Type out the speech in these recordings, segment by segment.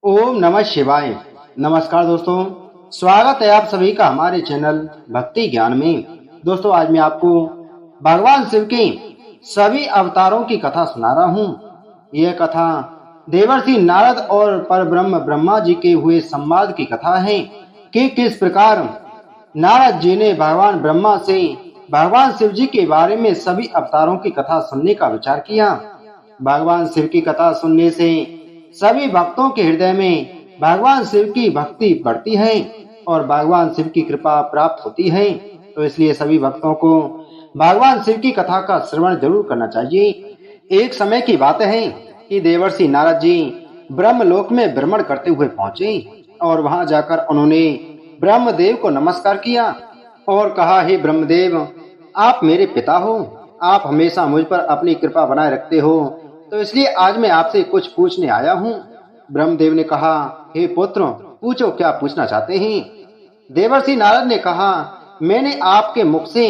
ओम नमः शिवाय। नमस्कार दोस्तों, स्वागत है आप सभी का हमारे चैनल भक्ति ज्ञान में। दोस्तों, आज मैं आपको भगवान शिव के सभी अवतारों की कथा सुना रहा हूँ। यह कथा देवर्षि नारद और परब्रह्म ब्रह्मा जी के हुए संवाद की कथा है कि किस प्रकार नारद जी ने भगवान ब्रह्मा से भगवान शिव जी के बारे में सभी अवतारों की कथा सुनने का विचार किया। भगवान शिव की कथा सुनने से सभी भक्तों के हृदय में भगवान शिव की भक्ति बढ़ती है और भगवान शिव की कृपा प्राप्त होती है। तो इसलिए सभी भक्तों को भगवान शिव की कथा का श्रवण जरूर करना चाहिए। एक समय की बात है कि देवर्षि नारद जी ब्रह्मलोक में भ्रमण करते हुए पहुंचे और वहां जाकर उन्होंने ब्रह्मदेव को नमस्कार किया और कहा, हे ब्रह्मदेव, आप मेरे पिता हो। आप हमेशा मुझ पर अपनी कृपा बनाए रखते हो, तो इसलिए आज मैं आपसे कुछ पूछने आया हूँ। ब्रह्मदेव ने कहा, हे पुत्र, पूछो, क्या पूछना चाहते हैं। देवर्षि नारद ने कहा, मैंने आपके मुख से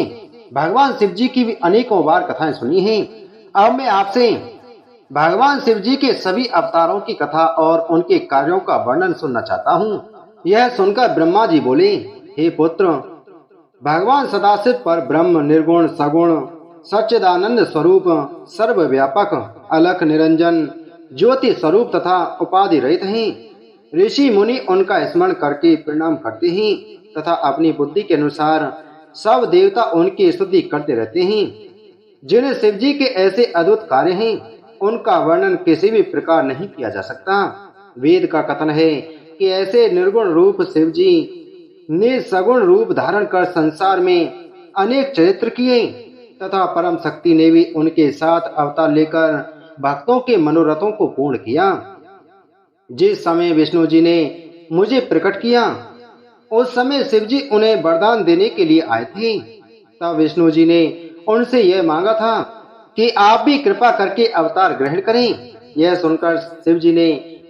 भगवान शिव जी की भी अनेकों बार कथाएं सुनी हैं। अब मैं आपसे भगवान शिव जी के सभी अवतारों की कथा और उनके कार्यों का वर्णन सुनना चाहता हूँ। यह सुनकर ब्रह्मा जी बोले, हे पुत्र, भगवान सदाशिव पर ब्रह्म निर्गुण सगुण सच्चिदानंद स्वरूप सर्वव्यापक अलख निरंजन ज्योति स्वरूप तथा उपाधि रहित हैं। ऋषि मुनि उनका स्मरण करके प्रणाम करते हैं तथा अपनी बुद्धि के अनुसार सब देवता उनकी स्तुति करते रहते हैं। जिन शिव जी के ऐसे अद्भुत कार्य हैं, उनका वर्णन किसी भी प्रकार नहीं किया जा सकता। वेद का कथन है कि ऐसे निर्गुण रूप शिव जी ने सगुण रूप धारण कर संसार में अनेक चरित्र किए तथा परम शक्ति ने भी उनके साथ अवतार लेकर भक्तों के मनोरथों को पूर्ण किया। जिस समय विष्णु जी ने मुझे प्रकट किया, उस समय शिव जी उन्हें वरदान देने के लिए आए थे। तब विष्णु जी ने उनसे यह मांगा था कि आप भी कृपा करके अवतार ग्रहण करें। यह सुनकर शिव जी ने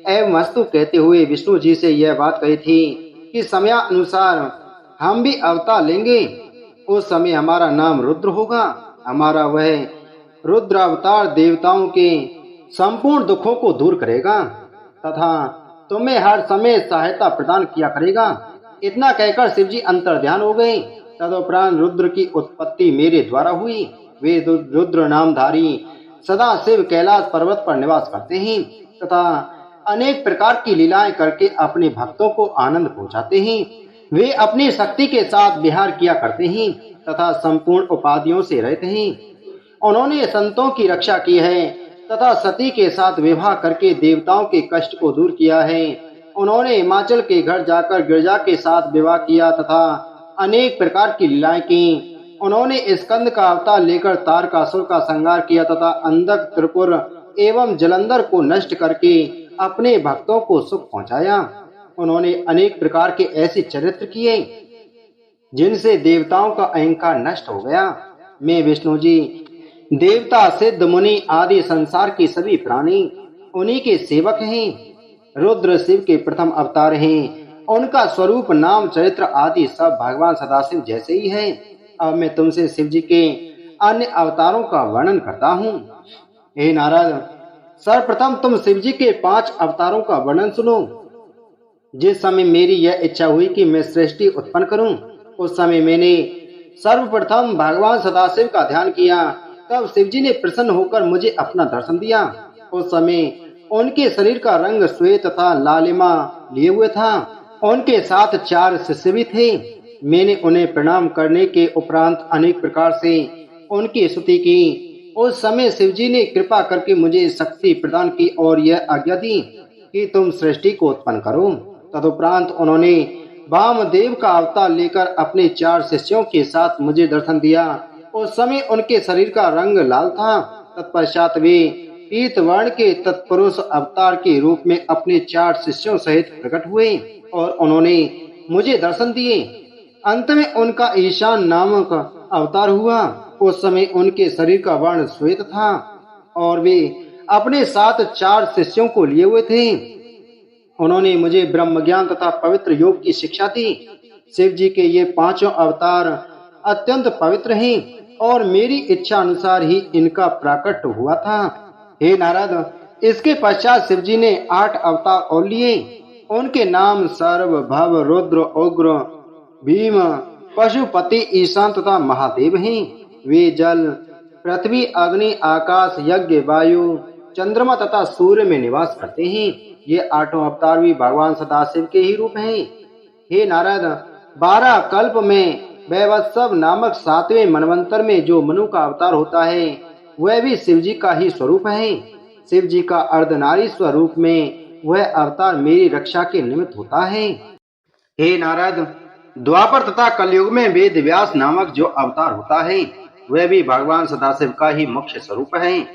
एवं वस्तु कहते हुए विष्णु जी से यह बात कही थी कि समयानुसार हम भी अवतार लेंगे। उस समय हमारा नाम रुद्र होगा। हमारा वह रुद्र अवतार देवताओं के संपूर्ण दुखों को दूर करेगा तथा तुम्हें हर समय सहायता प्रदान किया करेगा। इतना कहकर शिव जी अंतर्ध्यान हो गए। तदुपरांत रुद्र की उत्पत्ति मेरे द्वारा हुई। वे रुद्र नामधारी सदा शिव कैलाश पर्वत पर निवास करते हैं तथा अनेक प्रकार की लीलाएं करके अपने भक्तों को आनंद पहुंचाते हैं। वे अपनी शक्ति के साथ विहार किया करते हैं तथा संपूर्ण उपाधियों से रहते हैं। उन्होंने संतों की रक्षा की है तथा सती के साथ विवाह करके देवताओं के कष्ट को दूर किया है। उन्होंने हिमाचल के घर जाकर गिरजा के साथ विवाह किया तथा अनेक प्रकार की लीलाएं की। उन्होंने स्कंद का अवतार लेकर तारकासुर का संहार किया तथा अंधक, त्रिपुर एवं जलंधर को नष्ट करके अपने भक्तों को सुख पहुंचाया। उन्होंने अनेक प्रकार के ऐसे चरित्र किए जिनसे देवताओं का अहंकार नष्ट हो गया। मैं विष्णु जी देवता, सिद्ध, मुनि आदि संसार के सभी प्राणी उन्हीं के सेवक हैं। रुद्र शिव के प्रथम अवतार हैं। उनका स्वरूप, नाम, चरित्र आदि सब भगवान सदाशिव जैसे ही है। अब मैं तुमसे शिव जी के अन्य अवतारों का वर्णन करता हूँ। हे नारद, सर्वप्रथम तुम शिव जी के 5 अवतारों का वर्णन सुनो। जिस समय मेरी यह इच्छा हुई कि मैं सृष्टि उत्पन्न करूं, उस समय मैंने सर्वप्रथम भगवान सदाशिव का ध्यान किया। तब शिव जी ने प्रसन्न होकर मुझे अपना दर्शन दिया। उस समय उनके शरीर का रंग श्वेत तथा लालिमा लिए हुए था। उनके साथ 4 शिष्य भी थे। मैंने उन्हें प्रणाम करने के उपरांत अनेक प्रकार से उनकी स्तुति की। उस समय शिव जी ने कृपा करके मुझे शक्ति प्रदान की और यह आज्ञा दी कि तुम सृष्टि को उत्पन्न करो। तदुपरांत उन्होंने वामदेव का अवतार लेकर अपने 4 शिष्यों के साथ मुझे दर्शन दिया। उस समय उनके शरीर का रंग लाल था। तत्पश्चात वे पीत वर्ण के तत्पुरुष अवतार के रूप में अपने 4 शिष्यों सहित प्रकट हुए और उन्होंने मुझे दर्शन दिए। अंत में उनका ईशान नामक अवतार हुआ। उस समय उनके शरीर का वर्ण श्वेत था और वे अपने साथ 4 शिष्यों को लिए हुए थे। उन्होंने मुझे ब्रह्म ज्ञान तथा पवित्र योग की शिक्षा दी। शिव जी के ये 5 अवतार अत्यंत पवित्र हैं और मेरी इच्छा अनुसार ही इनका प्राकट्य हुआ था। हे नारद, इसके पश्चात शिव जी ने 8 अवतार और लिए। उनके नाम सर्व, भव, रुद्र, उग्र, भीम, पशुपति, ईशान तथा महादेव हैं। वे जल, पृथ्वी, अग्नि, आकाश, यज्ञ, वायु, चंद्रमा तथा सूर्य में निवास करते हैं। ये 8 अवतार भी भगवान सदाशिव के ही रूप हैं। हे नारद, 12 कल्प में वैवत्सव नामक 7वें मनवंतर में जो मनु का अवतार होता है वह भी शिव जी का ही स्वरूप है। शिव जी का अर्धनारी स्वरूप में वह अवतार मेरी रक्षा के निमित्त होता है। हे नारद, द्वापर तथा कलयुग में वेद व्यास नामक जो अवतार होता है वह भी भगवान सदाशिव का ही मुख्य स्वरूप है।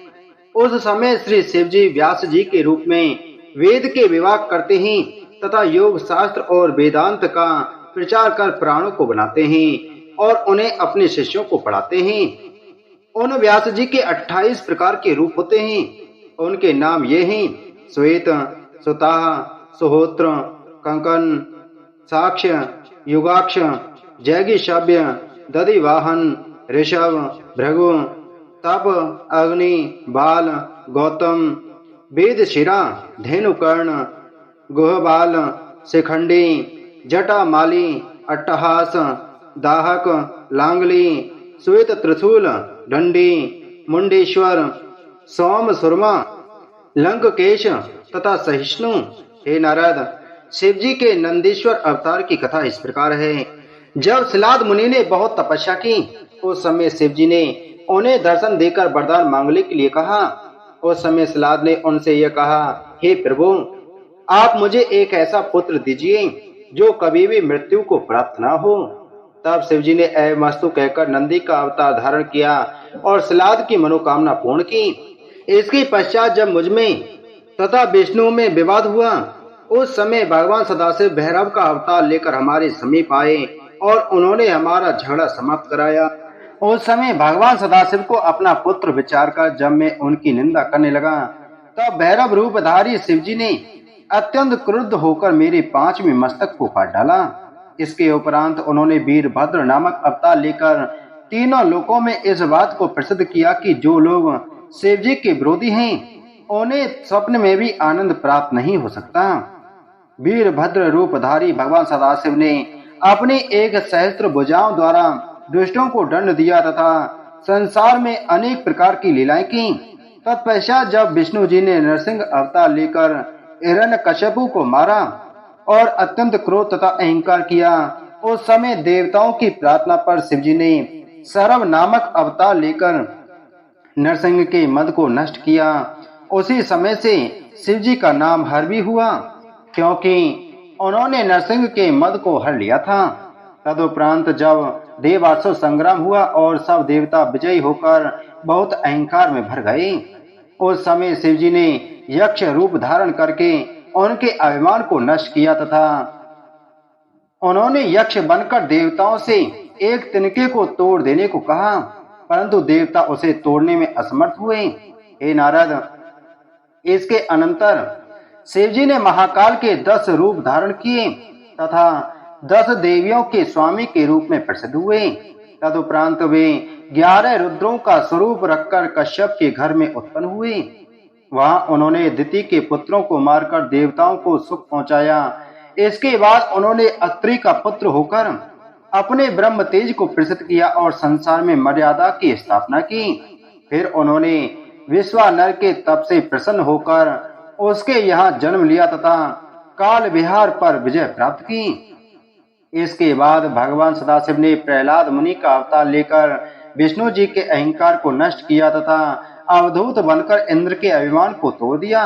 उस समय श्री शिव जी व्यास जी के रूप में वेद के विभाग करते हैं तथा योग शास्त्र और वेदांत का प्रचार कर प्राणों को बनाते हैं और उन्हें अपने शिष्यों को पढ़ाते हैं। उन व्यास जी के 28 प्रकार के रूप होते हैं। उनके नाम ये हैं: श्वेत, सुताह, सुहोत्र, कंकन, साक्ष, युगाक्ष, जैगिशव्य, दधिवाहन, ऋषभ, भृगु, तप, अग्नि, बाल, गौतम, वेदशिरा, धेनुकर्ण, गुहबाल, शिखंडी, जटामाली, अट्टहास, दाहक, लांगली, श्वेत त्रिशूल, दंडी, मुंडेश्वर, सोम सुरमा, लंककेश तथा सहिष्णु। हे नारद, शिव जी के नंदीश्वर अवतार की कथा इस प्रकार है। जब सिलाद मुनि ने बहुत तपस्या की उस समय शिव जी ने उन्हें दर्शन देकर वरदान मांगने के लिए कहा। उस समय सिलाद ने उनसे यह कहा, हे प्रभु, आप मुझे एक ऐसा पुत्र दीजिए जो कभी भी मृत्यु को प्राप्त न हो। तब शिव जी ने एवमस्तु कहकर नंदी का अवतार धारण किया और सिलाद की मनोकामना पूर्ण की। इसके पश्चात जब मुझमें तथा विष्णु में विवाद हुआ उस समय भगवान सदाशिव भैरव का अवतार लेकर हमारे समीप आए और उन्होंने हमारा झगड़ा समाप्त कराया। उस समय भगवान सदाशिव को अपना पुत्र विचार कर जब मैं उनकी निंदा करने लगा तब भैरव रूपधारी शिव जी ने अत्यंत क्रुद्ध होकर मेरे 5वें मस्तक को काट डाला। इसके उपरांत उन्होंने वीरभद्र नामक अवतार लेकर तीनों लोकों में इस बात को प्रसिद्ध किया कि जो लोग शिव जी के विरोधी हैं उन्हें स्वप्न में भी आनंद प्राप्त नहीं हो सकता। वीरभद्र रूपधारी भगवान सदाशिव ने अपनी 1 सहस्त्र भुजाओं द्वारा दुष्टों को दंड दिया तथा संसार में अनेक प्रकार की लीलाएं की। तत्पश्चात जब विष्णु जी ने नरसिंह अवतार लेकर हिरण्यकश्यपु को मारा और अत्यंत क्रोध तथा अहंकार किया उस समय देवताओं की प्रार्थना पर शिव जी ने सरव नामक अवतार लेकर नरसिंह के मद को नष्ट किया। उसी समय से शिव जी का नाम हर भी हुआ क्योंकि उन्होंने नरसिंह के मद को हर लिया था। तदुपरांत जब देवासुर संग्राम हुआ और सब देवता विजयी होकर बहुत अहंकार में भर गए उस समय शिव जी ने यक्ष रूप धारण करके उनके अभिमान को नष्ट किया तथा उन्होंने यक्ष बनकर देवताओं से एक तिनके को तोड़ देने को कहा, परंतु देवता उसे तोड़ने में असमर्थ हुए। हे नारद, इसके अनंतर शिव जी ने महाकाल के 10 रूप धारण किए तथा 10 देवियों के स्वामी के रूप में प्रसिद्ध हुए। तदुपरांत वे 11 रुद्रों का स्वरूप रखकर कश्यप के घर में उत्पन्न हुए। वहां उन्होंने दिति के पुत्रों को मारकर देवताओं को सुख पहुंचाया। इसके बाद उन्होंने अत्रि का पुत्र होकर अपने ब्रह्म तेज को प्रसिद्ध किया और संसार में मर्यादा की स्थापना की। फिर उन्होंने विश्वानर के तप से प्रसन्न होकर उसके यहाँ जन्म लिया तथा काल विहार पर विजय प्राप्त की। इसके बाद भगवान सदाशिव ने प्रहलाद मुनि का अवतार लेकर विष्णु जी के अहंकार को नष्ट किया तथा अवधूत बनकर इंद्र के अभिमान को तोड़ दिया।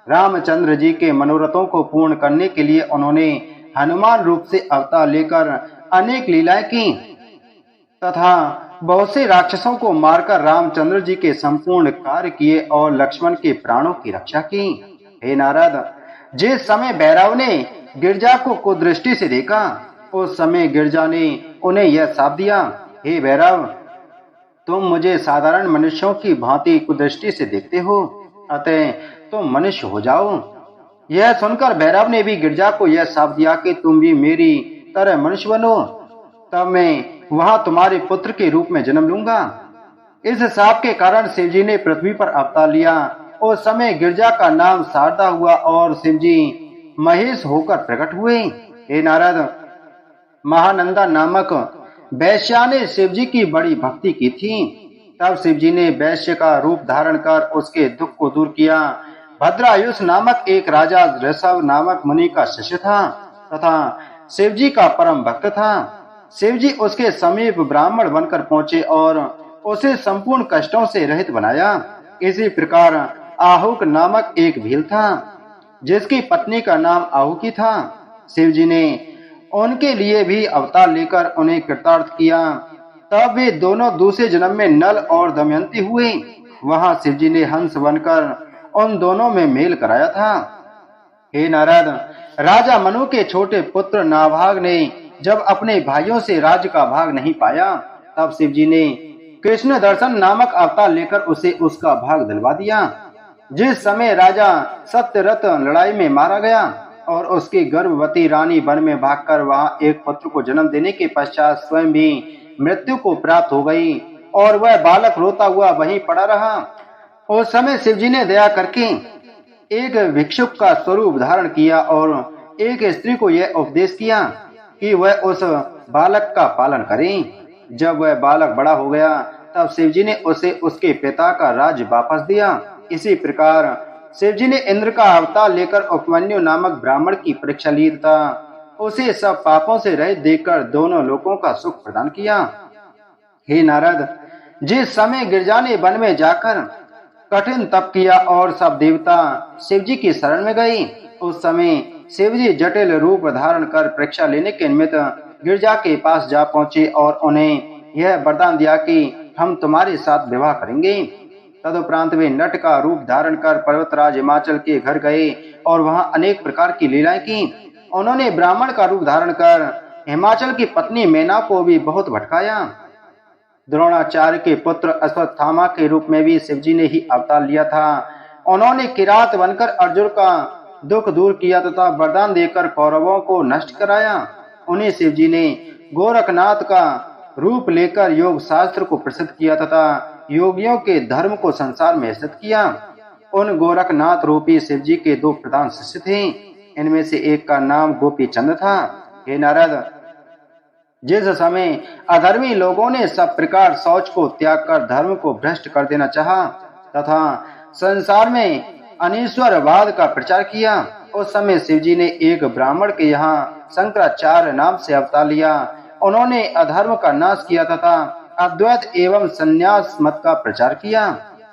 रामचंद्र जी के मनोरथों को पूर्ण करने के लिए उन्होंने हनुमान रूप से अवतार लेकर अनेक लीलाएं की तथा बहुत से राक्षसों को मारकर रामचंद्र जी के संपूर्ण कार्य किए और लक्ष्मण के प्राणों की रक्षा की। हे नारद, जिस समय भैरव ने गिरजा को कुदृष्टि से देखा उस समय गिरजा ने उन्हें यह शाप दिया, हे भैरव, तुम मुझे साधारण मनुष्यों की भांति कुदृष्टि से देखते हो, अतः तुम मनुष्य हो जाओ। यह सुनकर भैरव ने भी गिरजा को यह शाप दिया कि तुम भी मेरी तरह मनुष्य बनो, तब मैं वहां तुम्हारे पुत्र के रूप में जन्म लूंगा। इस शाप के कारण शिव जी ने पृथ्वी पर अवतार लिया उस समय गिरजा का नाम शारदा हुआ और शिवजी महेश होकर प्रकट हुए। हे नारद, महानंदा नामक वैश्या ने शिवजी की बड़ी भक्ति की थी। तब शिवजी ने वैश्य का रूप धारण कर उसके दुख को दूर किया। भद्रायुष नामक एक राजा ऋषभ नामक मुनि का शिष्य था तथा शिवजी का परम भक्त था। शिवजी उसके समीप ब्राह्मण बनकर पहुंचे और उसे संपूर्ण कष्टों से रहित बनाया। इसी प्रकार आहुक नामक एक भील था जिसकी पत्नी का नाम आहुकी था। शिवजी ने उनके लिए भी अवतार लेकर उन्हें कृतार्थ किया। तब वे दोनों दूसरे जन्म में नल और दमयंती हुए। वहां शिवजी ने हंस बनकर उन दोनों में मेल कराया था। हे नारद, राजा मनु के छोटे पुत्र नाभाग ने जब अपने भाइयों से राज्य का भाग नहीं पाया, तब शिवजी ने कृष्ण दर्शन नामक अवतार लेकर उसे उसका भाग दिलवा दिया। जिस समय राजा सत्यरथ लड़ाई में मारा गया और उसकी गर्भवती रानी वन में भागकर वहां एक पुत्र को जन्म देने के पश्चात स्वयं भी मृत्यु को प्राप्त हो गई और वह बालक रोता हुआ वहीं पड़ा रहा, उस समय शिवजी ने दया करके एक भिक्षुक का स्वरूप धारण किया और एक स्त्री को यह उपदेश किया कि वह उस बालक का पालन करे। जब वह बालक बड़ा हो गया तब शिवजी ने उसे उसके पिता का राज्य वापस दिया। इसी प्रकार शिवजी ने इंद्र का अवतार लेकर उपमन्यु नामक ब्राह्मण की परीक्षा ली तथा उसे सब पापों से रहित देखकर दोनों लोगों का सुख प्रदान किया। हे नारद, जिस समय गिरजा ने वन में जाकर कठिन तप किया और सब देवता शिवजी की शरण में गए, उस समय शिवजी जटिल रूप धारण कर परीक्षा लेने के निमित्त गिरजा के पास जा पहुंचे और उन्हें यह वरदान दिया कि हम तुम्हारे साथ विवाह करेंगे। तदुपरांत वे नट का रूप धारण कर पर्वतराज हिमाचल के घर गए और वहां अनेक प्रकार की लीलाएं की। उन्होंने ब्राह्मण का रूप धारण कर हिमाचल की पत्नी मेना को भी बहुत भटकाया। द्रोणाचार्य के पुत्र अश्वत्थामा के रूप में भी शिवजी ने ही अवतार लिया था। उन्होंने किरात बनकर अर्जुन का दुख दूर किया तथा वरदान देकर कौरवों को नष्ट कराया। उन्हें शिवजी ने गोरखनाथ का रूप लेकर योग शास्त्र को प्रसिद्ध किया तथा योगियों के धर्म को संसार में स्थित किया। उन गोरखनाथ रूपी शिवजी के दो प्रधान शिष्य थे। इनमें से एक का नाम गोपी चंद था। हे नारद, जिस समय अधर्मी लोगों ने सब प्रकार शौच को त्याग कर धर्म को भ्रष्ट कर देना चाहा तथा संसार में अनीश्वरवाद का प्रचार किया, उस समय शिवजी ने एक ब्राह्मण के यहाँ शंकराचार्य नाम से अवतार लिया। उन्होंने अधर्म का नाश किया तथा अद्वैत एवं संन्यास मत का प्रचार किया।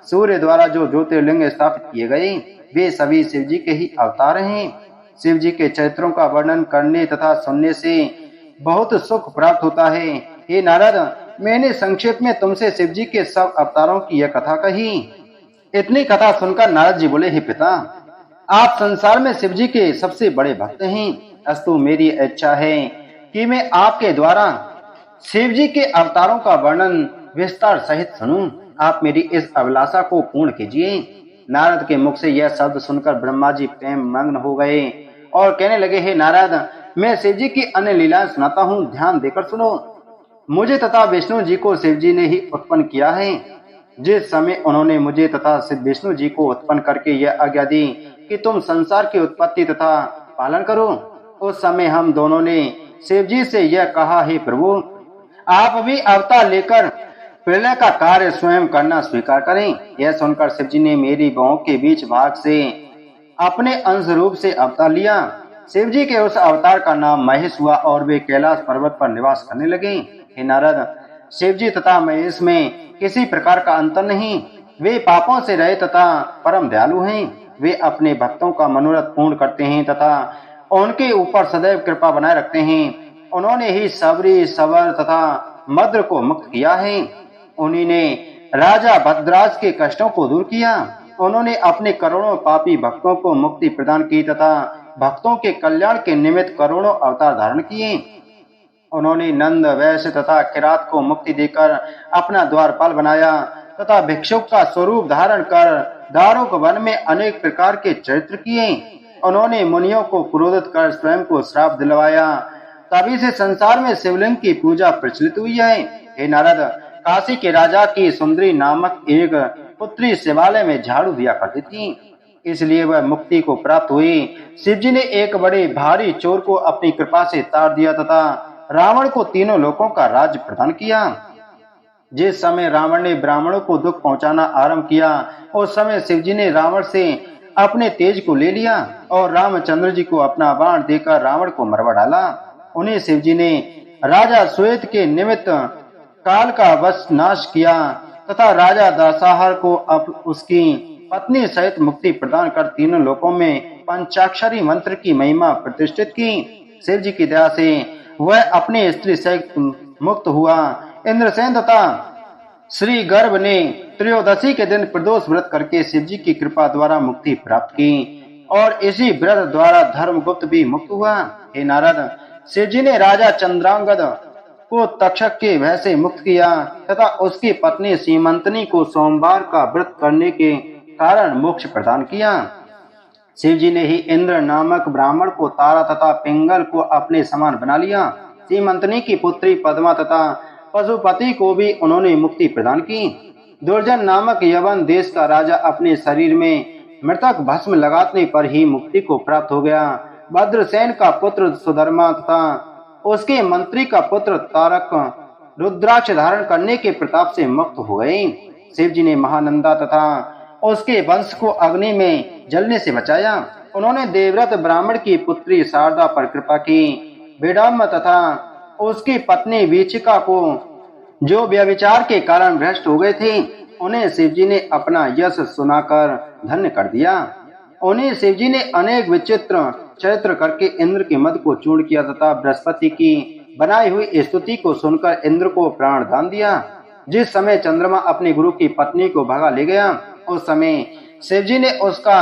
सूर्य द्वारा जो ज्योतिर्लिंग स्थापित किए गए वे सभी शिवजी के ही अवतार हैं। शिवजी के चरित्रों का वर्णन करने तथा सुनने से बहुत सुख प्राप्त होता है। हे नारद, मैंने संक्षेप में तुमसे शिवजी के सब अवतारों की यह कथा कही। इतनी कथा सुनकर नारद जी बोले, हे पिता, आप संसार में शिवजी के सबसे बड़े भक्त हैं। अस्तु, मेरी इच्छा है कि मैं आपके द्वारा शिवजी के अवतारों का वर्णन विस्तार सहित सुनूं। आप मेरी इस अभिलाषा को पूर्ण कीजिए। नारद के मुख से यह शब्द सुनकर ब्रह्मा जी प्रेम मग्न हो गए और कहने लगे, हे नारद, मैं शिवजी की अन्य लीलाएं सुनाता हूँ, ध्यान देकर सुनो। मुझे तथा विष्णु जी को शिवजी ने ही उत्पन्न किया है। जिस समय उन्होंने मुझे तथा विष्णु जी को उत्पन्न करके यह आज्ञा दी कि तुम संसार की उत्पत्ति तथा पालन करो, उस समय हम दोनों ने शिवजी से यह कहा, हे प्रभु, आप भी अवतार लेकर प्रलय का कार्य स्वयं करना स्वीकार करें। यह सुनकर शिवजी ने मेरी बाहों के बीच भाग से अपने अंश रूप से अवतार लिया। शिवजी के उस अवतार का नाम महेश हुआ और वे कैलाश पर्वत पर निवास करने लगे। हे नारद, शिवजी तथा महेश में किसी प्रकार का अंतर नहीं। वे पापों से रहित तथा परम दयालु हैं। वे अपने भक्तों का मनोरथ पूर्ण करते हैं तथा उनके ऊपर सदैव कृपा बनाए रखते हैं। उन्होंने ही सबरी, सवर तथा मद्र को मुक्त किया है। उन्हीं ने राजा भद्राज के कष्टों को दूर किया। उन्होंने अपने करोड़ों पापी भक्तों को मुक्ति प्रदान की तथा भक्तों के कल्याण के निमित्त करोड़ों अवतार धारण किए। उन्होंने नंद, वैश्य तथा किरात को मुक्ति देकर अपना द्वारपाल बनाया तथा भिक्षुक का स्वरूप धारण कर दारुक वन में अनेक प्रकार के चरित्र किए। उन्होंने मुनियों को क्रोधित कर स्वयं को श्राप दिलवाया। तभी से संसार में शिवलिंग की पूजा प्रचलित हुई है। हे नारद, काशी के राजा की सुंदरी नामक एक पुत्री शिवालय में झाड़ू दिया करती थी, इसलिए वह मुक्ति को प्राप्त हुई। शिव जी ने एक बड़े भारी चोर को अपनी कृपा से तार दिया तथा रावण को तीनों लोकों का राज्य प्रदान किया। जिस समय रावण ने ब्राह्मणों को दुख पहुंचाना आरंभ किया, उस समय शिव जी ने रावण से अपने तेज को ले लिया और रामचंद्र जी को अपना बाण देकर रावण को मरवा डाला। उन्हें शिव जी ने राजा श्वेत के निमित्त काल का वश नाश किया तथा राजा दासाहर को अब उसकी पत्नी सहित मुक्ति प्रदान कर तीनों लोकों में पंचाक्षरी मंत्र की महिमा प्रतिष्ठित की। शिव जी की दया से वह अपने स्त्री सहित मुक्त हुआ। इंद्रसेन तथा श्री गर्भ ने त्रयोदशी के दिन प्रदोष व्रत करके शिव जी की कृपा द्वारा मुक्ति प्राप्त की और इसी व्रत द्वारा धर्मगुप्त भी मुक्त हुआ। हे नारद, शिव जी ने राजा चंद्रांगद को तक्षक के भय से मुक्त किया तथा उसकी पत्नी सीमंतनी को सोमवार का व्रत करने के कारण मोक्ष प्रदान किया। शिव जी ने ही इंद्र नामक ब्राह्मण को तारा तथा पिंगल को अपने समान बना लिया। सीमंतनी की पुत्री पद्मा तथा पशुपति को भी उन्होंने मुक्ति प्रदान की। दुर्जन नामक यवन देश का राजा अपने शरीर में मृतक भस्म लगाने पर ही मुक्ति को प्राप्त हो गया। भद्रसेन का पुत्र सुधर्मा तथा उसके मंत्री का पुत्र तारक रुद्राक्ष धारण करने के प्रताप से मुक्त हो गए। शिव जी ने महानंदा तथा उसके वंश को अग्नि में जलने से बचाया। उन्होंने देवव्रत ब्राह्मण की पुत्री शारदा पर कृपा की। विडम्ब तथा उसकी पत्नी वीचिका को, जो व्यभिचार के कारण भ्रष्ट हो गए थे, उन्हें शिव जी ने अपना यश सुनाकर धन्य कर दिया। उन्हें शिव जी ने अनेक विचित्र चरित्र करके इंद्र के मद को चूर्ण किया तथा बृहस्पति की बनाई हुई स्तुति को सुनकर इंद्र को प्राण दान दिया। जिस समय चंद्रमा अपने गुरु की पत्नी को भगा ले गया, उस समय शिव जी ने उसका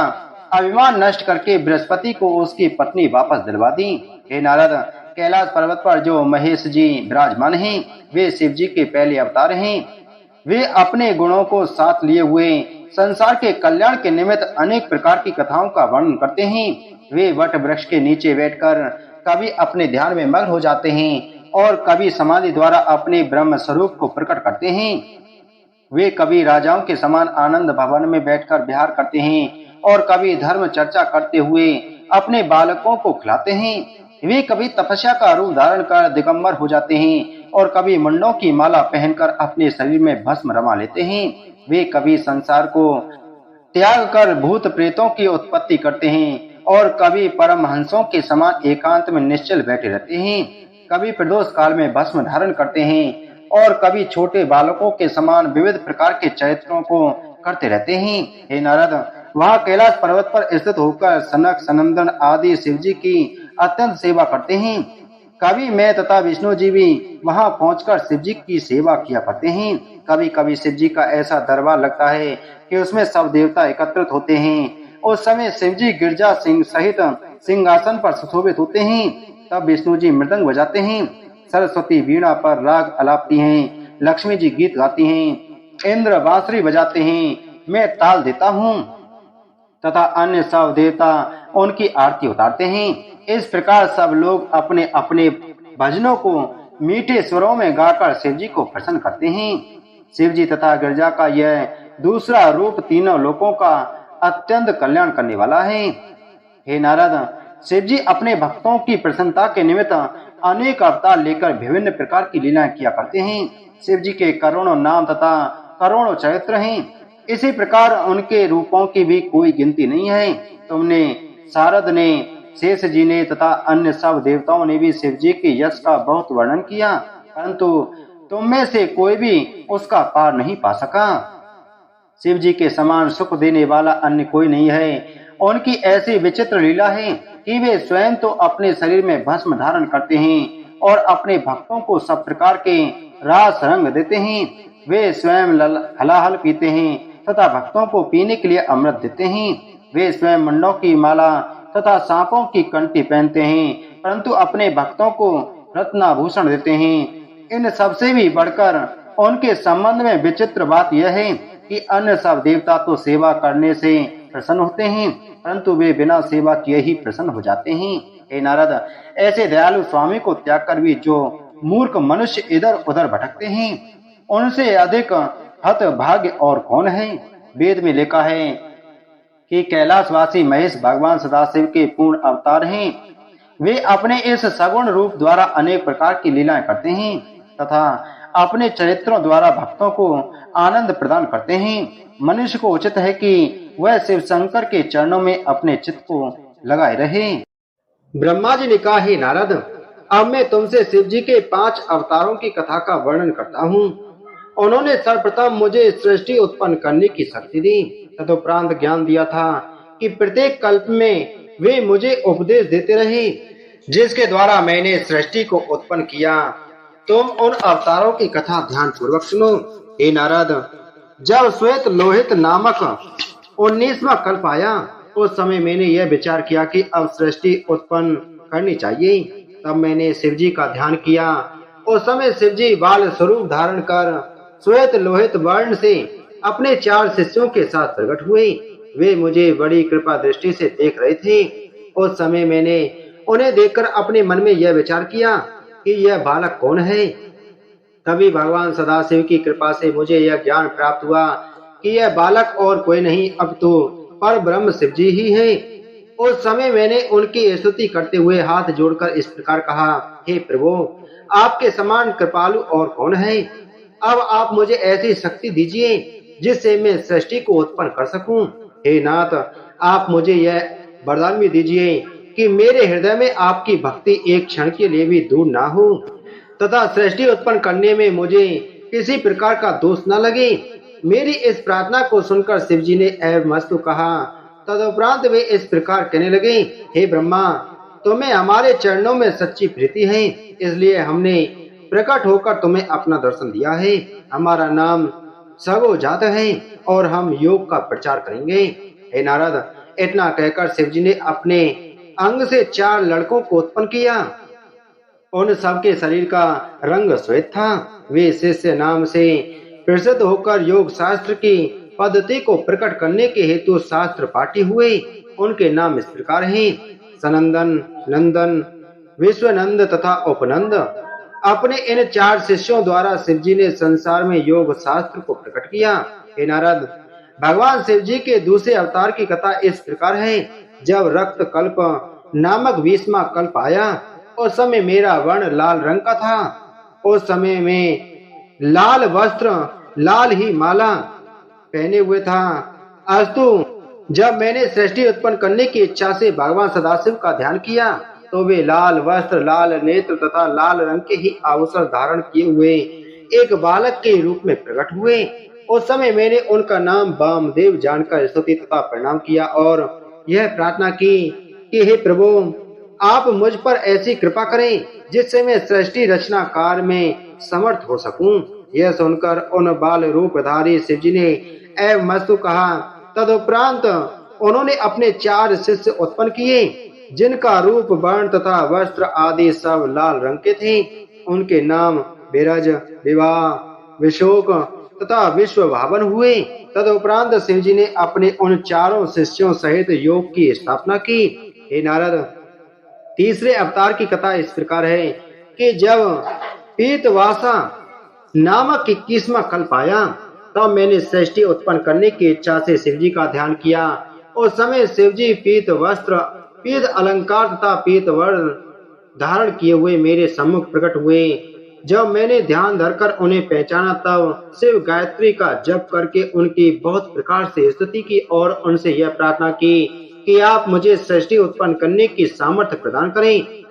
अभिमान नष्ट करके बृहस्पति को उसकी पत्नी वापस दिलवा दी। हे नारद, कैलाश पर्वत पर जो महेश जी विराजमान हैं, वे शिव जी के पहले अवतार हैं। वे अपने गुणों को साथ लिए हुए संसार के कल्याण के निमित्त अनेक प्रकार की कथाओं का वर्णन करते हैं। वे वट वृक्ष के नीचे बैठकर कभी अपने ध्यान में मग्न हो जाते हैं और कभी समाधि द्वारा अपने ब्रह्म स्वरूप को प्रकट करते हैं। वे कभी राजाओं के समान आनंद भवन में बैठकर विहार करते हैं और कभी धर्म चर्चा करते हुए अपने बालकों को खिलाते हैं। वे कभी तपस्या का रूप धारण कर दिगंबर हो जाते हैं और कभी मुंडों की माला पहनकर अपने शरीर में भस्म रमा लेते हैं। वे कभी संसार को त्याग कर भूत प्रेतों की उत्पत्ति करते हैं और कभी परमहंसों के समान एकांत में निश्चल बैठे रहते हैं। कभी प्रदोष काल में भस्म धारण करते हैं और कभी छोटे बालकों के समान विविध प्रकार के चरित्रों को करते रहते हैं। हे नारद, वहाँ कैलाश पर्वत पर स्थित होकर सनक सनंदन आदि शिव जी की अत्यंत सेवा करते हैं। कभी मैं तथा विष्णु जी भी वहाँ पहुंचकर शिव जी की सेवा किया करते हैं। कभी कभी शिव जी का ऐसा दरबार लगता है कि उसमें सब देवता एकत्रित होते हैं। उस समय शिव जी गिरजा सिंह सहित सिंहासन पर सुशोभित होते हैं। तब विष्णु जी मृदंग बजाते हैं, सरस्वती वीणा पर राग अलापती हैं, लक्ष्मी जी गीत गाती हैं, इंद्र बांसुरी बजाते हैं, मैं ताल देता हूँ तथा अन्य सब देवता उनकी आरती उतारते हैं। इस प्रकार सब लोग अपने अपने भजनों को मीठे स्वरों में गाकर शिव जी को प्रसन्न करते हैं। शिव जी तथा गिरजा का यह दूसरा रूप तीनों लोकों का अत्यंत कल्याण करने वाला है। हे नारद, शिव जी अपने भक्तों की प्रसन्नता के निमित्त अनेक अवतार लेकर विभिन्न प्रकार की लीलाएं किया करते हैं। शिव जी के करोड़ों नाम तथा करोड़ों चरित्र हैं। इसी प्रकार उनके रूपों की भी कोई गिनती नहीं है। तुमने, शारद ने, शेष जी ने तथा अन्य सब देवताओं ने भी शिव जी के यश का बहुत वर्णन किया, परंतु तुम में से कोई भी उसका पार नहीं पा सका। शिव जी के समान सुख देने वाला अन्य कोई नहीं है। उनकी ऐसी विचित्र लीला है कि वे स्वयं तो अपने शरीर में भस्म धारण करते हैं और अपने भक्तों को सब प्रकार के रास रंग देते हैं। वे स्वयं हलाहल पीते हैं तथा भक्तों को पीने के लिए अमृत देते हैं। वे स्वयं मुंडों की माला तथा सांपों की कंठी पहनते हैं, परंतु अपने भक्तों को रत्नाभूषण देते हैं। इन सबसे भी बढ़कर उनके संबंध में विचित्र बात यह है कि अन्य सब देवता तो सेवा करने से प्रसन्न होते हैं, परंतु वे बिना सेवा किए ही प्रसन्न हो जाते हैं। हे नारद, ऐसे दयालु स्वामी को त्याग कर भी जो मूर्ख मनुष्य इधर उधर भटकते हैं, उनसे अधिक हतभाग्य और कौन है। वेद में लिखा है कि कैलाशवासी महेश भगवान सदाशिव के पूर्ण अवतार हैं। वे अपने इस सगुण रूप द्वारा अनेक प्रकार की लीलाएं करते हैं तथा अपने चरित्रों द्वारा भक्तों को आनंद प्रदान करते हैं। मनुष्य को उचित है कि वह शिव शंकर के चरणों में अपने चित्त को लगाए रहे। ब्रह्मा जी ने कहा, हे नारद, अब मैं तुमसे शिव जी के 5 अवतारों की कथा का वर्णन करता हूँ। उन्होंने सर्वप्रथम मुझे सृष्टि उत्पन्न करने की शक्ति दी, तदुपरांत ज्ञान दिया था कि प्रत्येक कल्प में वे मुझे उपदेश देते रहे, जिसके द्वारा मैंने सृष्टि को उत्पन्न किया। तुम उन अवतारों की कथा ध्यान पूर्वक सुनो। हे नारद, जब श्वेत लोहित नामक 19वां कल्प आया, उस समय मैंने यह विचार किया कि अब सृष्टि उत्पन्न करनी चाहिए। तब मैंने शिवजी का ध्यान किया। उस समय शिवजी बाल स्वरूप धारण कर श्वेत लोहित वर्ण से अपने 4 शिष्यों के साथ प्रकट हुए। वे मुझे बड़ी कृपा दृष्टि से देख रहे थे। उस समय मैंने उन्हें देखकर अपने मन में यह विचार किया कि यह बालक कौन है। तभी भगवान सदाशिव की कृपा से मुझे यह ज्ञान प्राप्त हुआ कि यह बालक और कोई नहीं, अब तो पर ब्रह्म शिवजी ही है। उस समय मैंने उनकी स्तुति करते हुए हाथ जोड़कर इस प्रकार कहा, हे प्रभु, आपके समान कृपालु और कौन है। अब आप मुझे ऐसी शक्ति दीजिए जिससे मैं सृष्टि को उत्पन्न कर सकूं। हे नाथ, आप मुझे यह वरदान भी दीजिए कि मेरे हृदय में आपकी भक्ति एक क्षण के लिए भी दूर ना हो तथा सृष्टि उत्पन्न करने में मुझे किसी प्रकार का दोष न लगे। मेरी इस प्रार्थना को सुनकर शिवजी ने एवं मस्तु कहा। तदुपरांत वे इस प्रकार कहने लगे, हे ब्रह्मा, तुम्हें हमारे चरणों में सच्ची प्रीति है, इसलिए हमने प्रकट होकर तुम्हें अपना दर्शन दिया है। हमारा नाम सगो जात है और हम योग का प्रचार करेंगे। हे नारद, इतना कहकर शिवजी ने अपने अंग से 4 लड़कों को उत्पन्न किया। उन सबके शरीर का रंग श्वेत था। वे शिष्य नाम से प्रसिद्ध होकर योग शास्त्र की पद्धति को प्रकट करने के हेतु शास्त्र पाठी हुए। उनके नाम इस प्रकार हैं, सनंदन, नंदन, विश्वनंद तथा उपनंद। अपने इन 4 शिष्यों द्वारा शिवजी ने संसार में योग शास्त्र को प्रकट किया। हे नारद, भगवान शिवजी के दूसरे अवतार की कथा इस प्रकार है। जब रक्त कल्प नामक 20वां कल्प आया, उस समय मेरा वर्ण लाल रंग का था। उस समय में लाल वस्त्र, लाल ही माला पहने हुए था। अस्तु, जब मैंने सृष्टि उत्पन्न करने की इच्छा से भगवान सदाशिव का ध्यान किया, तो वे लाल वस्त्र, लाल नेत्र तथा लाल रंग के ही आभूषण धारण किए हुए एक बालक के रूप में प्रकट हुए। उस समय मैंने उनका नाम वामदेव जानकर स्तुति तथा प्रणाम किया और यह प्रार्थना की कि हे प्रभु, आप मुझ पर ऐसी कृपा करें जिससे मैं सृष्टि रचना कार्य में समर्थ हो सकूं। यह सुनकर उन बाल रूपधारी शिवजी ने एवं मस्तु कहा। तदुपरांत उन्होंने अपने 4 शिष्य उत्पन्न किए, जिनका रूप, वर्ण तथा वस्त्र आदि सब लाल रंग के थे। उनके नाम विरज, विवाह, विशोक तथा विश्व भावन हुए। तदुपरांत शिवजी ने अपने उन 4 शिष्यों सहित योग की स्थापना की। हे नारद, तीसरे अवतार की कथा इस प्रकार है कि जब पीतवासा नामक 21वां कल्प आया, तब मैंने सृष्टि उत्पन्न करने की इच्छा से शिवजी का ध्यान किया। उस समय शिवजी पीत वस्त्र, पीत अलंकार तथा पीत वर्ण धारण किए हुए मेरे सम्मुख प्रकट हुए। जब मैंने ध्यान धरकर उन्हें पहचाना, तब शिव गायत्री का जप करके उनकी बहुत प्रकार से स्तुति की और उनसे यह प्रार्थना की कि आप मुझे सृष्टि उत्पन्न करने की सामर्थ्य प्रदान करें।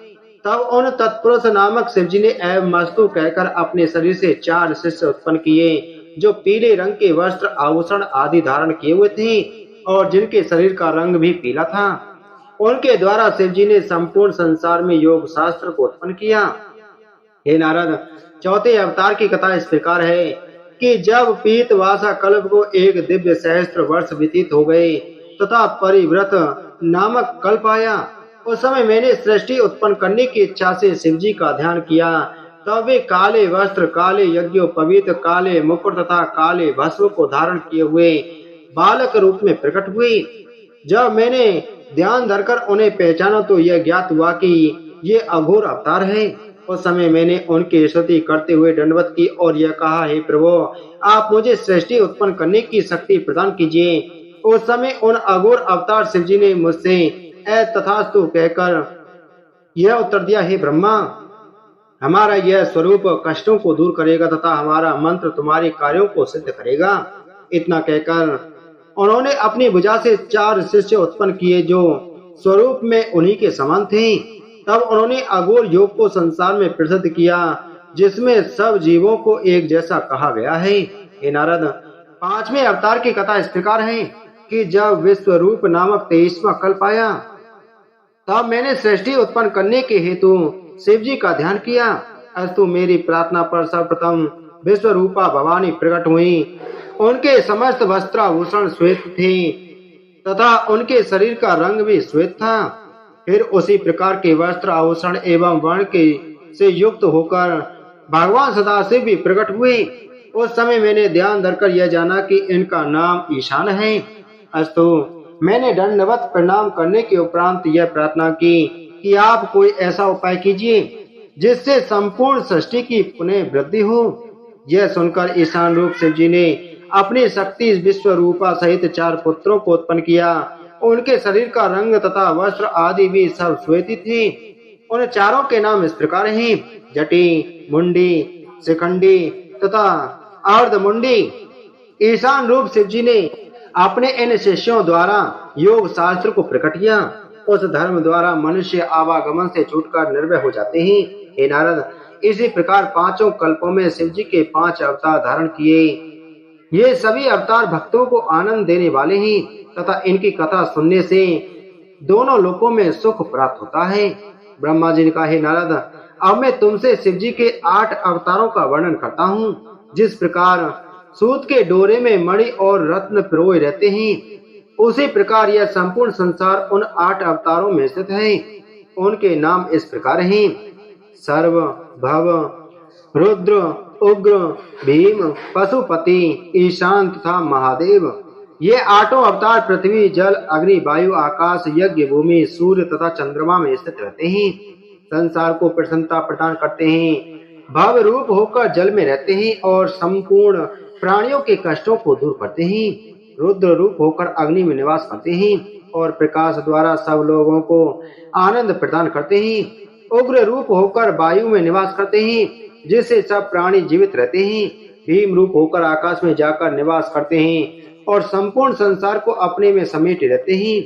तब उन तत्पुरुष नामक शिवजी ने एवं मस्तु कहकर अपने शरीर से 4 शिष्य उत्पन्न किए, जो पीले रंग के वस्त्र, आभूषण आदि धारण किए हुए थे और जिनके शरीर का रंग भी पीला था। उनके द्वारा शिवजी ने संपूर्ण संसार में योग शास्त्र को उत्पन्न किया। हे नारद, चौथे अवतार की कथा इस प्रकार है कि जब पीतवासा कल्प को एक दिव्य सहस्त्र वर्ष व्यतीत हो गए तथा परिव्रत नामक कल्प आया, उस समय मैंने सृष्टि उत्पन्न करने की इच्छा से शिवजी का ध्यान किया। तब वे काले वस्त्र, काले यज्ञोपवीत, काले मुकुट तथा काले भस्म को धारण किए हुए बालक रूप में प्रकट हुए। जब मैंने ध्यान धरकर उन्हें पहचाना, तो यह ज्ञात हुआ कि ये अघोर अवतार है। उस समय मैंने उनकी स्तुति करते हुए दंडवत की और यह कहा, हे प्रभु, आप मुझे सृष्टि उत्पन्न करने की शक्ति प्रदान कीजिए। उस समय उन अघोर अवतार शिव जी ने मुझसे ए तथास्तु कहकर यह उत्तर दिया, हे ब्रह्मा, हमारा यह स्वरूप कष्टों को दूर करेगा तथा हमारा मंत्र तुम्हारे कार्यों को सिद्ध करेगा। इतना कहकर उन्होंने अपनी भुजा से 4 शिष्य उत्पन्न किए जो स्वरूप में उन्हीं के समान थे। तब उन्होंने अघोर योग को संसार में प्रसिद्ध किया, जिसमें सब जीवों को एक जैसा कहा गया है। हे नारद, 5वें अवतार की कथा इस प्रकार है कि जब विश्वरूप नामक 23वां कल्प आया, तब मैंने सृष्टि उत्पन्न करने के हेतु शिव जी का ध्यान किया। अस्तु मेरी प्रार्थना पर सर्वप्रथम विश्वरूपा भवानी प्रकट हुई। उनके समस्त वस्त्राभूषण श्वेत थे तथा उनके शरीर का रंग भी श्वेत था। फिर उसी प्रकार के वस्त्र आभूषण एवं वर्ण के से युक्त होकर भगवान सदाशिव भी प्रकट हुए। उस समय मैंने ध्यान धरकर यह जाना कि इनका नाम ईशान है। अस्तु मैंने दंडवत प्रणाम करने के उपरांत यह प्रार्थना की कि आप कोई ऐसा उपाय कीजिए जिससे संपूर्ण सृष्टि की पुनः वृद्धि हो। यह सुनकर ईशान रूप शिव जी ने अपनी शक्ति विश्वरूपा सहित 4 पुत्रों को उत्पन्न किया। उनके शरीर का रंग तथा वस्त्र आदि भी सब श्वेत थे। उन चारों के नाम इस प्रकार हैं, जटी, मुंडी, शिखंडी तथा अर्धमुंडी। ईशान रूप शिव जी ने अपने इन शिष्यों द्वारा योग शास्त्र को प्रकट किया। उस धर्म द्वारा मनुष्य आवागमन से छूटकर निर्भय हो जाते हैं। हे नारद, इसी प्रकार 5 कल्पों में शिव जी के 5 अवतार धारण किए। ये सभी अवतार भक्तों को आनंद देने वाले हैं तथा इनकी कथा सुनने से दोनों लोकों में सुख प्राप्त होता है। ब्रह्मा जी ने कहा, हे नारद, अब मैं तुमसे शिव जी के 8 अवतारों का वर्णन करता हूँ। जिस प्रकार सूत के डोरे में मणि और रत्न पिरोए रहते हैं, उसी प्रकार यह संपूर्ण संसार उन 8 अवतारों में स्थित है। उनके नाम इस प्रकार हैं, सर्व, भव, रुद्र, उग्र, भीम, पशुपति, ईशान तथा महादेव। ये 8 अवतार पृथ्वी, जल, अग्नि, वायु, आकाश, यज्ञ, भूमि, सूर्य तथा चंद्रमा में स्थित रहते हैं। संसार को प्रसन्नता प्रदान करते हैं, भव रूप होकर जल में रहते हैं और संपूर्ण प्राणियों के कष्टों को दूर करते हैं। रुद्र रूप होकर अग्नि में निवास करते हैं और प्रकाश द्वारा सब लोगों को आनंद प्रदान करते हैं। उग्र रूप होकर वायु में निवास करते हैं, जिससे सब प्राणी जीवित रहते हैं। भीम रूप होकर आकाश में जाकर निवास करते हैं और संपूर्ण संसार को अपने में समेटे रहते हैं।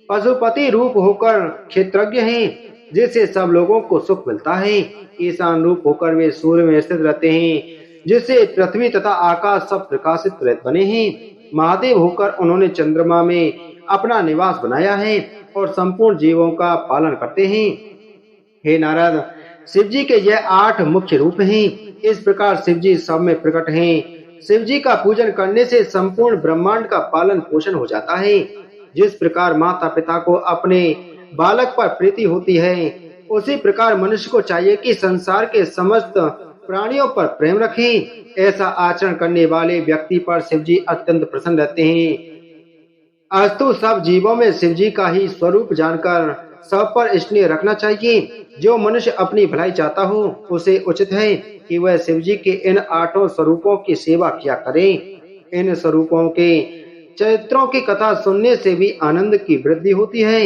पशुपति रूप होकर क्षेत्रज्ञ हैं, जिससे सब लोगों को सुख मिलता है। ईशान रूप होकर वे सूर्य में स्थित रहते हैं, जिससे पृथ्वी तथा आकाश सब प्रकाशित बने हैं। महादेव होकर उन्होंने चंद्रमा में अपना निवास बनाया है और संपूर्ण जीवों का पालन करते हैं। हे नारद, शिव जी के यह 8 मुख्य रूप हैं। इस प्रकार शिव जी सब में प्रकट हैं। शिव जी का पूजन करने से संपूर्ण ब्रह्मांड का पालन पोषण हो जाता है। जिस प्रकार माता पिता को अपने बालक पर प्रीति होती है, उसी प्रकार मनुष्य को चाहिए कि संसार के समस्त प्राणियों पर प्रेम रखें। ऐसा आचरण करने वाले व्यक्ति पर शिव जी अत्यंत प्रसन्न रहते हैं। अस्तु सब जीवों में शिव जी का ही स्वरूप जानकर सब पर स्नेह रखना चाहिए। जो मनुष्य अपनी भलाई चाहता हो, उसे उचित है कि वह शिव जी के इन 8 स्वरूपों की सेवा किया करे। इन स्वरूपों के चरित्रों की कथा सुनने से भी आनंद की वृद्धि होती है।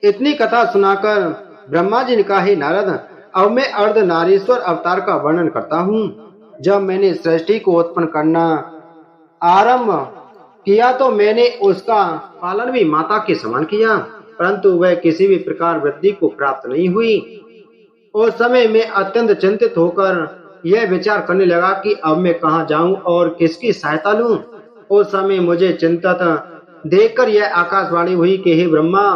इतनी कथा सुनाकर ब्रह्मा जी ने कहा, हे नारद, अब मैं अर्धनारीश्वर अवतार का वर्णन करता हूँ। जब मैंने सृष्टि को उत्पन्न करना आरंभ किया तो मैंने उसका पालन भी माता के समान किया, परंतु वह किसी भी प्रकार वृद्धि को प्राप्त नहीं हुई। उस समय मैं अत्यंत चिंतित होकर यह विचार करने लगा कि अब मैं कहाँ जाऊं और किसकी सहायता लूं। उस समय मुझे चिंतित देखकर यह आकाशवाणी हुई कि हे ब्रह्मा,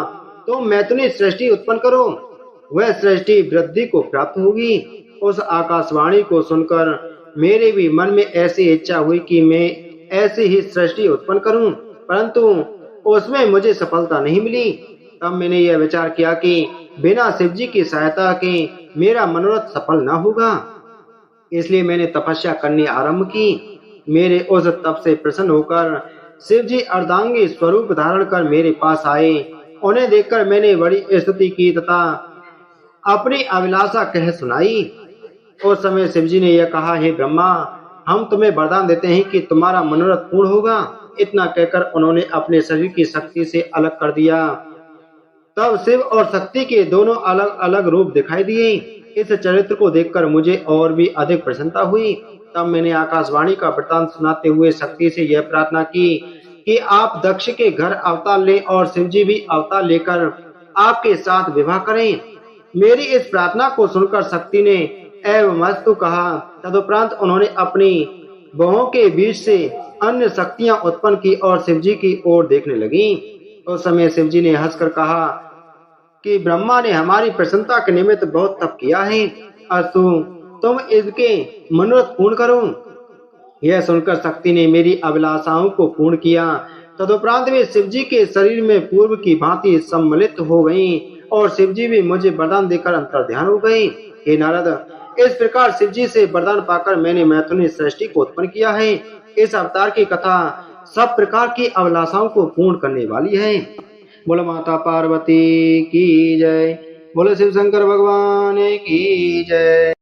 तुम मैथुनी सृष्टि उत्पन्न करो, वह सृष्टि वृद्धि को प्राप्त होगी। उस आकाशवाणी को सुनकर मेरे भी मन में ऐसी इच्छा हुई कि मैं ऐसी ही सृष्टि उत्पन्न करूं, परंतु उसमें मुझे सफलता नहीं मिली। तब मैंने यह विचार किया कि बिना शिव जी की सहायता के मेरा मनोरथ सफल न होगा। इसलिए मैंने तपस्या करनी आरंभ की। मेरे उस तप से प्रसन्न होकर शिव जी अर्धांगी स्वरूप धारण कर मेरे पास आए। उन्हें देखकर मैंने बड़ी स्तुति की तथा अपनी अभिलाषा कह सुनाई। उस समय शिव जी ने यह कहा, हे ब्रह्मा, हम तुम्हें वरदान देते हैं कि तुम्हारा मनोरथ पूर्ण होगा। इतना कहकर उन्होंने अपने शरीर की शक्ति से अलग कर दिया। तब शिव और शक्ति के दोनों अलग अलग रूप दिखाई दिए। इस चरित्र को देखकर मुझे और भी अधिक प्रसन्नता हुई। तब मैंने आकाशवाणी का वृत्तांत सुनाते हुए शक्ति से यह प्रार्थना की कि आप दक्ष के घर अवतार लें और शिव जी भी अवतार लेकर आपके साथ विवाह करें। मेरी इस प्रार्थना को सुनकर शक्ति ने एवमस्तु कहा। तदुपरांत उन्होंने अपनी बाहों के बीच से अन्य शक्तियां उत्पन्न की और शिवजी की ओर देखने लगी। उस समय शिवजी ने हंसकर कहा कि ब्रह्मा ने हमारी प्रसन्नता के निमित्त बहुत तप किया है। अस्तु, तुम इसके मनोरथ पूर्ण करो। यह सुनकर शक्ति ने मेरी अभिलाषाओं को पूर्ण किया। तदुपरांत वे शिवजी के शरीर में पूर्व की भांति सम्मिलित हो गईं और शिवजी भी मुझे वरदान देकर अंतर्ध्यान हो गए। हे नारद, इस प्रकार शिवजी से वरदान पाकर मैंने मैथुनी सृष्टि को उत्पन्न किया है। इस अवतार की कथा सब प्रकार की अभिलाषाओं को पूर्ण करने वाली है। बोलो माता पार्वती की जय। बोलो शिव शंकर भगवान की जय।